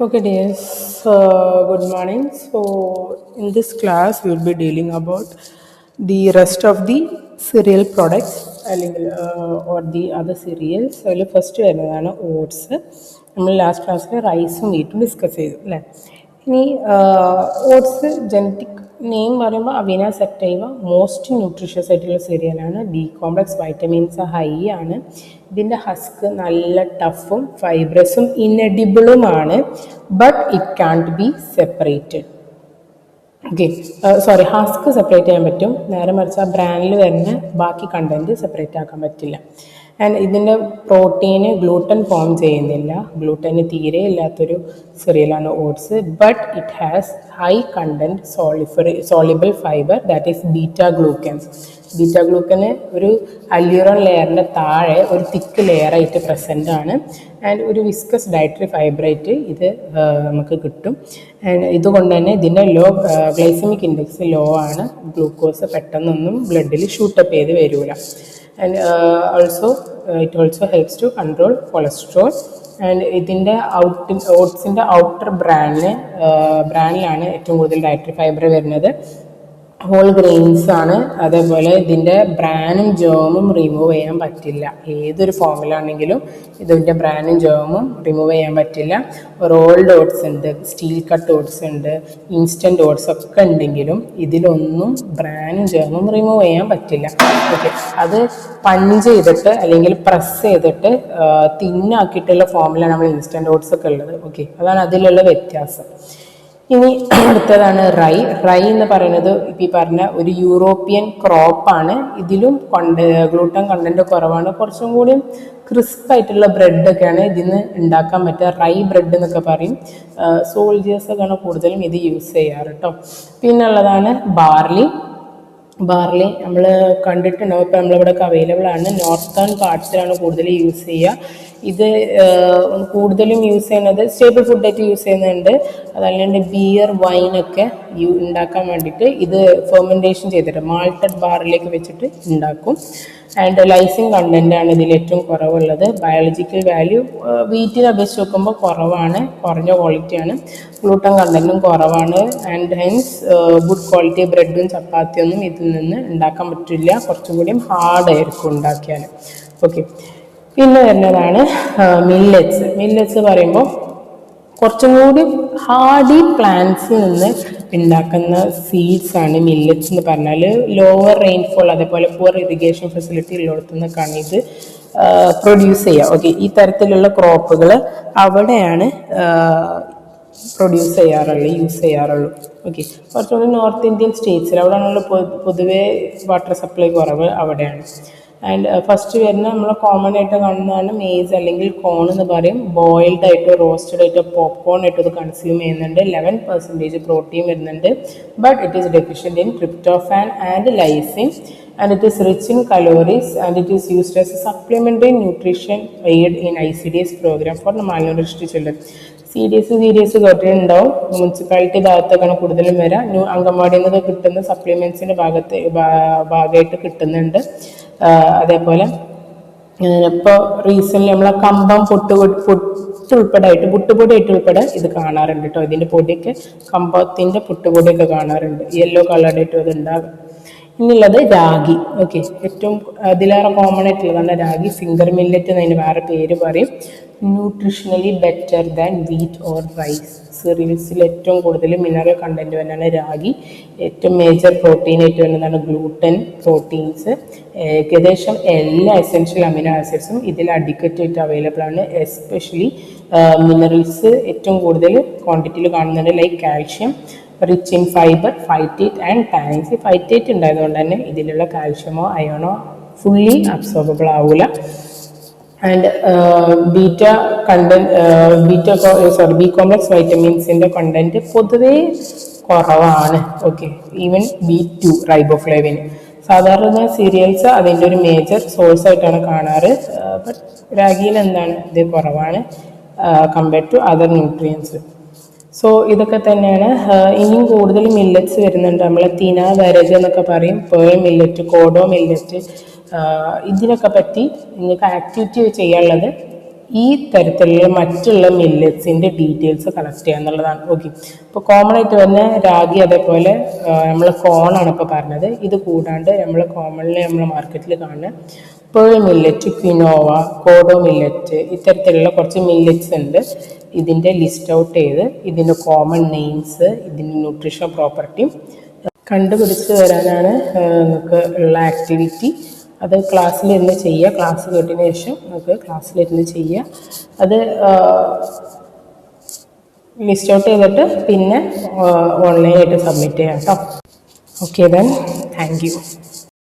Okay, dears. Good morning. So, in this class, we will be dealing about the rest of the cereal products or the other cereals. അതിൽ first വരുന്നതാണ് oats. നമ്മൾ last ക്ലാസ്സിൽ റൈസും വീറ്റും discuss ചെയ്തു അല്ലേ. ഇനി oats genetic name പറയുമ്പോൾ Avina സെപ്റ്റൈവ most nutritious ആയിട്ടുള്ള സീരിയലാണ്. ബി കോംപ്ലക്സ് വൈറ്റമിൻസ് ഹൈ ആണ്. ഇതിൻ്റെ ഹസ്ക് നല്ല ടഫും ഫൈബ്രസും ഇൻഎഡിബിളുമാണ്. But it can't be separated. Okay, sorry, husk separate ചെയ്യാൻ പറ്റും, നേരെ മറിച്ച് ആ ബ്രാൻഡിൽ വരുന്ന ബാക്കി കണ്ടൻറ്റ് സെപ്പറേറ്റ് ആക്കാൻ പറ്റില്ല. ആൻഡ് ഇതിൻ്റെ പ്രോട്ടീന് ഗ്ലൂട്ടൻ ഫോം ചെയ്യുന്നില്ല. ഗ്ലൂട്ടന് തീരെ ഇല്ലാത്തൊരു സിറിയലാണ് oats. But it has high content soluble fibre, that is beta glucans. Beta ഗ്ലൂക്കന് ഒരു അല്യൂറോൺ ലെയറിൻ്റെ താഴെ ഒരു തിക്ക് ലെയറായിട്ട് പ്രസൻ്റ് ആണ്. ആൻഡ് ഒരു വിസ്കസ് ഡയറ്ററി ഫൈബറായിട്ട് ഇത് നമുക്ക് കിട്ടും. ആൻഡ് ഇതുകൊണ്ട് തന്നെ ഇതിൻ്റെ ഗ്ലൈസമിക് ഇൻഡെക്സ് ലോ ആണ്. ഗ്ലൂക്കോസ് പെട്ടെന്നൊന്നും ബ്ലഡിൽ ഷൂട്ടപ്പ് ചെയ്ത് വരില്ല. And it also helps to control cholesterol. And ഇതിൻ്റെ ഓട്സിൻ്റെ ഔട്ടർ ബ്രാൻഡിലാണ് ഏറ്റവും കൂടുതൽ ഡയറ്ററി ഫൈബർ വരുന്നത്. ഹോൾ ഗ്രെയിൻസ് ആണ്. അതേപോലെ ഇതിൻ്റെ ബ്രാനും ജേമും റിമൂവ് ചെയ്യാൻ പറ്റില്ല. ഏതൊരു ഫോമിലാണെങ്കിലും ഇതിൻ്റെ ബ്രാനും ജേമും റിമൂവ് ചെയ്യാൻ പറ്റില്ല. റോൾഡ് ഓട്സ് ഉണ്ട്, സ്റ്റീൽ കട്ട് ഓട്സ് ഉണ്ട്, ഇൻസ്റ്റൻറ്റ് ഓട്സ് ഒക്കെ ഉണ്ടെങ്കിലും ഇതിലൊന്നും ബ്രാനും ജേമും റിമൂവ് ചെയ്യാൻ പറ്റില്ല. ഓക്കെ, അത് പഞ്ച് ചെയ്തിട്ട് അല്ലെങ്കിൽ പ്രസ് ചെയ്തിട്ട് തിന്നാക്കിയിട്ടുള്ള ഫോമിലാണ് നമ്മൾ ഇൻസ്റ്റൻറ്റ് ഓട്സ് ഒക്കെ ഉള്ളത്. ഓക്കെ, അതാണ് അതിലുള്ള വ്യത്യാസം. ഇനി അടുത്തതാണ് റൈ എന്ന് പറയുന്നത് ഇപ്പം ഈ പറഞ്ഞ ഒരു യൂറോപ്യൻ ക്രോപ്പാണ്. ഇതിലും ഗ്ലൂട്ടൻ കണ്ടന്റ് കുറവാണ്. കുറച്ചും കൂടി ക്രിസ്പായിട്ടുള്ള ബ്രെഡൊക്കെയാണ് ഇതിന് ഉണ്ടാക്കാൻ പറ്റുക. റൈ ബ്രെഡ് എന്നൊക്കെ പറയും. സോൾജേഴ്സൊക്കെയാണ് കൂടുതലും ഇത് യൂസ് ചെയ്യാറ് കേട്ടോ. പിന്നെ ഉള്ളതാണ് ബാർലി നമ്മൾ കണ്ടിട്ടുണ്ടാവും. ഇപ്പം നമ്മളിവിടെയൊക്കെ അവൈലബിൾ ആണ്. നോർത്തേൺ പാർട്സിലാണ് കൂടുതൽ യൂസ് ചെയ്യുക. ഇത് കൂടുതലും യൂസ് ചെയ്യുന്നത് സ്റ്റേബിൾ ഫുഡായിട്ട് യൂസ് ചെയ്യുന്നുണ്ട്. അതല്ലാണ്ട് ബിയർ വൈനൊക്കെ ഉണ്ടാക്കാൻ വേണ്ടിയിട്ട് ഇത് ഫെർമെൻറ്റേഷൻ ചെയ്തിട്ട് മാൾട്ടഡ് ബാറിലേക്ക് വെച്ചിട്ട് ഉണ്ടാക്കും. ആൻഡ് ലൈസിൻ കണ്ടൻ്റാണ് ഇതിൽ ഏറ്റവും കുറവുള്ളത്. ബയോളജിക്കൽ വാല്യൂ വീറ്റിനെ അപേക്ഷിച്ച് നോക്കുമ്പോൾ കുറവാണ്, കുറഞ്ഞ ക്വാളിറ്റിയാണ്. ഗ്ലൂട്ടൻ കണ്ടൻറ്റും കുറവാണ്. ആൻഡ് ഹെൻസ് ഗുഡ് ക്വാളിറ്റി ബ്രെഡും ചപ്പാത്തിയൊന്നും ഇതിൽ നിന്ന് ഉണ്ടാക്കാൻ പറ്റില്ല. കുറച്ചും കൂടിയും ഹാർഡായിരിക്കും ഉണ്ടാക്കിയാൽ. ഓക്കെ, പിന്നെ വരുന്നതാണ് മില്ലറ്റ്സ് പറയുമ്പോൾ കുറച്ചും കൂടി ഹാർഡി പ്ലാന്റ്സിൽ നിന്ന് ഉണ്ടാക്കുന്ന സീഡ്സ് ആണ് മില്ലറ്റ്സ് എന്ന് പറഞ്ഞാൽ. ലോവർ റെയിൻഫോൾ അതേപോലെ പുവർ ഇറിഗേഷൻ ഫെസിലിറ്റി ഉള്ളിടത്തു നിന്നൊക്കെയാണ് ഇത് പ്രൊഡ്യൂസ് ചെയ്യുക. ഓക്കെ, ഈ തരത്തിലുള്ള ക്രോപ്പുകൾ അവിടെയാണ് യൂസ് ചെയ്യാറുള്ളൂ. ഓക്കെ, കുറച്ചുകൂടി നോർത്ത് ഇന്ത്യൻ സ്റ്റേറ്റ്സിൽ അവിടെയാണല്ലോ പൊതുവേ വാട്ടർ സപ്ലൈ കുറവ്, അവിടെയാണ്. ആൻഡ് ഫസ്റ്റ് വരുന്ന നമ്മൾ കോമൺ ആയിട്ട് കാണുന്നതാണ് മെയ്സ് അല്ലെങ്കിൽ കോൺ എന്ന് പറയും. ബോയിൽഡ് ആയിട്ടോ റോസ്റ്റഡ് ആയിട്ടോ പോപ്കോൺ ആയിട്ടോ ഇത് കൺസ്യൂം ചെയ്യുന്നുണ്ട്. 11% പ്രോട്ടീൻ വരുന്നുണ്ട്. But it is deficient in tryptophan and lysine and it is rich in calories and it is used as a supplementary nutrition aid in ICDS program for the malnourished children. Serious കേട്ടിട്ടുണ്ടാവും. Municipality ഭാഗത്തൊക്കെയാണ് കൂടുതലും വരാം. അംഗൻവാടിയിൽ നിന്നൊക്കെ കിട്ടുന്ന സപ്ലിമെൻറ്റ്സിൻ്റെ ഭാഗമായിട്ട് കിട്ടുന്നുണ്ട്. അതേപോലെ ഇപ്പോൾ recently നമ്മളെ കമ്പം പുട്ടുപൊടിയായിട്ട് ഉൾപ്പെടെ ഇത് കാണാറുണ്ട് കേട്ടോ. ഇതിൻ്റെ പൊടിയൊക്കെ കമ്പത്തിൻ്റെ പുട്ടുപൊടിയൊക്കെ കാണാറുണ്ട്. യെല്ലോ കളറായിട്ടും ഇത് ഉണ്ടാകും. ഇനിയുള്ളത് രാഗി. ഓക്കെ, ഏറ്റവും അതിലേറെ കോമൺ ആയിട്ടുള്ളതാണ് രാഗി. ഫിംഗർ മില്ലറ്റ് എന്നതിന് വേറെ പേര് പറയും. Nutritionally better than wheat or rice. സിറിയൽസിൽ ഏറ്റവും കൂടുതൽ മിനറൽ കണ്ടന്റ് തന്നെയാണ് രാഗി. ഏറ്റവും മേജർ പ്രോട്ടീനായിട്ട് വരുന്നതാണ് ഗ്ലൂട്ടൻ പ്രോട്ടീൻസ്. ഏകദേശം എല്ലാ എസെൻഷ്യൽ അമിനോ ആസിഡ്സും ഇതിൽ അഡിക്വറ്റ് ആയിട്ട് അവൈലബിൾ ആണ്. എസ്പെഷ്യലി മിനറൽസ് ഏറ്റവും കൂടുതൽ ക്വാണ്ടിറ്റിയിൽ കാണുന്നുണ്ട്. Like calcium, rich in fibre, phytate and tanks. ഈ ഫൈറ്റേറ്റ് ഉണ്ടായതുകൊണ്ട് തന്നെ ഇതിലുള്ള കാൽഷ്യമോ അയോണോ ഫുള്ളി അബ്സോർബിൾ ആവില്ല. ആൻഡ് ബി കോംപ്ലക്സ് വൈറ്റമിൻസിൻ്റെ കണ്ടന്റ് പൊതുവേ കുറവാണ്. Okay, even B2 riboflavin. സാധാരണ സീരിയൽസ് അതിൻ്റെ ഒരു മേജർ സോഴ്സ് ആയിട്ടാണ് കാണാറ്. ബട്ട് രാഗിയിൽ എന്താണ് ഇത് കുറവാണ് compared to other nutrients. So ഇതൊക്കെ തന്നെയാണ്. ഇനിയും കൂടുതൽ മില്ലറ്റ്സ് വരുന്നുണ്ട്. നമ്മളെ തിന വരജ് എന്നൊക്കെ പറയും. പേൾ മില്ലറ്റ്, കോഡോ മില്ലറ്റ്, ഇതിനൊക്കെ പറ്റി നിങ്ങൾക്ക് ആക്ടിവിറ്റി ചെയ്യാനുള്ളത് ഈ തരത്തിലുള്ള മറ്റുള്ള മില്ലറ്റ്സിൻ്റെ ഡീറ്റെയിൽസ് കളക്ട് ചെയ്യുക എന്നുള്ളതാണ്. ഓക്കെ, ഇപ്പോൾ കോമൺ ആയിട്ട് തന്നെ രാഗി, അതേപോലെ നമ്മൾ കോണാണ് ഇപ്പോൾ പറഞ്ഞത്. ഇത് കൂടാണ്ട് നമ്മൾ കോമൺലി നമ്മൾ മാർക്കറ്റിൽ കാണുന്ന പേൾ മില്ലറ്റ്, ക്വിനോവ, കോഡോ മില്ലറ്റ്, ഇത്തരത്തിലുള്ള കുറച്ച് മില്ലറ്റ്സ് ഉണ്ട്. ഇതിൻ്റെ ലിസ്റ്റ് ഔട്ട് ചെയ്ത് ഇതിൻ്റെ കോമൺ നെയിംസ്, ഇതിൻ്റെ ന്യൂട്രീഷൻ പ്രോപ്പർട്ടിയും കണ്ടുപിടിച്ച് വരാനാണ് നിങ്ങൾക്ക് ഉള്ള ആക്ടിവിറ്റി. അത് ക്ലാസ്സിലിരുന്ന് ചെയ്യുക. ക്ലാസ് കേട്ടതിന് ശേഷം നമുക്ക് ക്ലാസ്സിലിരുന്ന് ചെയ്യുക. അത് ലിസ്റ്റ് ഔട്ട് ചെയ്തിട്ട് പിന്നെ ഓൺലൈനായിട്ട് സബ്മിറ്റ് ചെയ്യാം കേട്ടോ. Okay then, thank you.